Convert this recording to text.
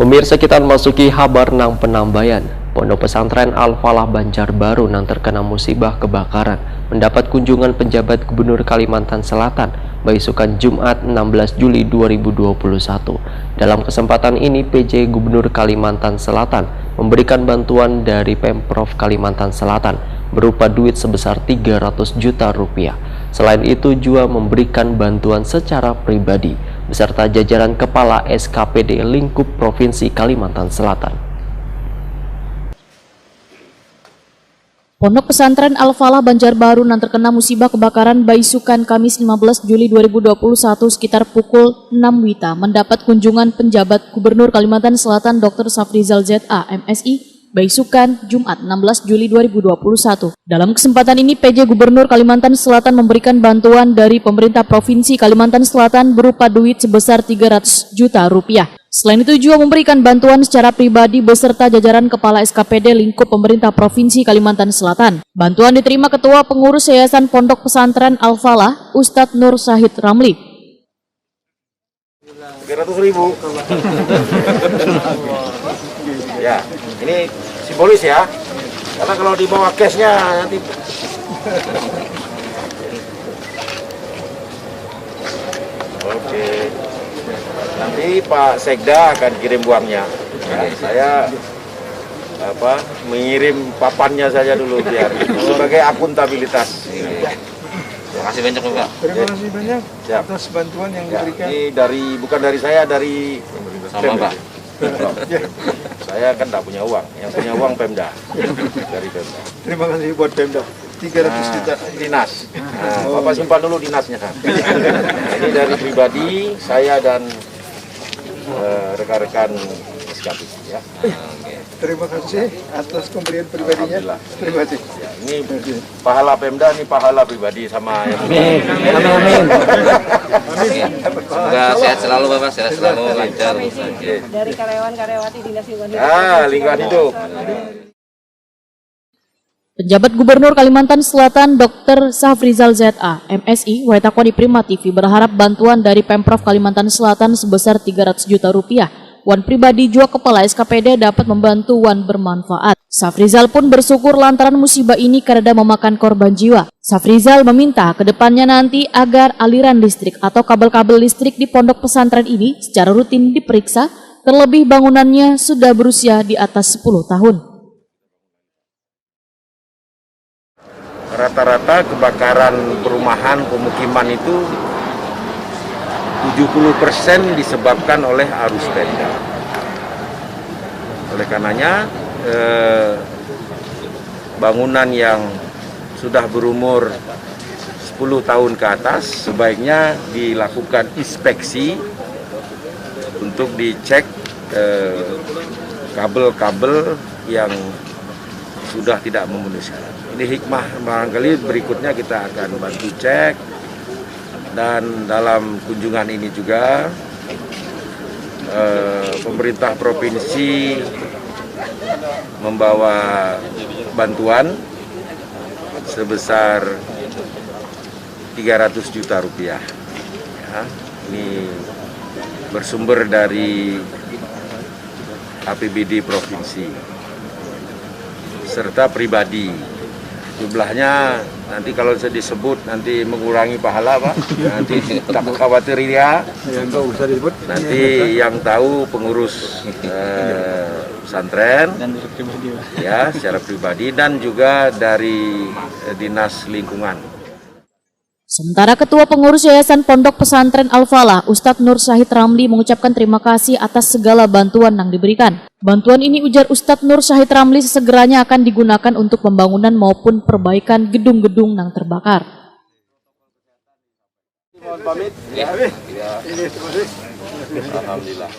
Pemirsa, kita memasuki kabar nang penambayan. Pondok pesantren Al-Falah Banjarbaru nang terkena musibah kebakaran mendapat kunjungan penjabat Gubernur Kalimantan Selatan beisukan Jumat 16 Juli 2021. Dalam kesempatan ini, PJ Gubernur Kalimantan Selatan memberikan bantuan dari Pemprov Kalimantan Selatan berupa duit sebesar 300 juta rupiah. Selain itu juga memberikan bantuan secara pribadi beserta jajaran Kepala SKPD lingkup Provinsi Kalimantan Selatan. Pondok pesantren Al-Falah Banjarbaru yang terkena musibah kebakaran beisukan Kamis 15 Juli 2021 sekitar pukul 6 WITA mendapat kunjungan penjabat Gubernur Kalimantan Selatan Dr. Safrizal ZA, MSI, beisukan Jumat 16 Juli 2021. Dalam kesempatan ini, PJ Gubernur Kalimantan Selatan memberikan bantuan dari pemerintah Provinsi Kalimantan Selatan berupa duit sebesar 300 juta rupiah. Selain itu juga memberikan bantuan secara pribadi beserta jajaran Kepala SKPD lingkup pemerintah Provinsi Kalimantan Selatan. Bantuan diterima Ketua Pengurus Yayasan Pondok Pesantren Al-Falah, Ustadz Nur Syahid Ramli. 300.000. Ya, ini simbolis ya. Karena kalau dibawa cashnya nanti. Oke. Nanti Pak Sekda akan kirim uangnya. Ya, saya mengirim papannya saja dulu biar sebagai akuntabilitas. Terima kasih banyak Pak. Terima kasih banyak atas bantuan yang diberikan. Ini bukan dari saya, dari sama Pak. Saya kan tidak punya uang, yang punya uang Pemda, dari Pemda. Terima kasih buat Pemda. 300 juta. Dinas. Nah, Bapak simpan dulu dinasnya. Nah, ini dari pribadi saya dan rekan-rekan SKP. Ya. Terima kasih atas pemberian pribadinya. Terima kasih. Ya, ini pahala Pemda, ini pahala pribadi sama yang. Amin. Semoga sehat selalu Bapak, sehat selalu, lancar. Dari karyawan-karyawati Dinas Lingkungan Hidup. Lingkungan hidup. Penjabat Gubernur Kalimantan Selatan Dr. Safrizal ZA, MSI, Waitakoni Prima TV berharap bantuan dari Pemprov Kalimantan Selatan sebesar 300 juta rupiah. Wan pribadi juga Kepala SKPD dapat membantu Wan bermanfaat. Safrizal pun bersyukur lantaran musibah ini karena memakan korban jiwa. Safrizal meminta ke depannya nanti agar aliran listrik atau kabel-kabel listrik di pondok pesantren ini secara rutin diperiksa, terlebih bangunannya sudah berusia di atas 10 tahun. Rata-rata kebakaran perumahan pemukiman itu 70% disebabkan oleh arus Pemda. Oleh karenanya bangunan yang sudah berumur 10 tahun ke atas sebaiknya dilakukan inspeksi untuk dicek kabel-kabel yang sudah tidak memenuhi syarat. Ini hikmah barangkali berikutnya kita akan bantu cek, dan dalam kunjungan ini juga pemerintah provinsi membawa bantuan sebesar 300 juta rupiah. Ya, ini bersumber dari APBD provinsi serta pribadi. Jumlahnya nanti kalau saya disebut nanti mengurangi pahala Pak. Nanti tak khawatir ya. Enggak usah disebut. Nanti yang tahu pengurus pesantren ya secara pribadi dan juga dari Dinas Lingkungan. Sementara Ketua Pengurus Yayasan Pondok Pesantren Al-Falah, Ustadz Nur Syahid Ramli mengucapkan terima kasih atas segala bantuan yang diberikan. Bantuan ini, ujar Ustadz Nur Syahid Ramli, sesegeranya akan digunakan untuk pembangunan maupun perbaikan gedung-gedung yang terbakar. Mohon pamit. Ya. Alhamdulillah.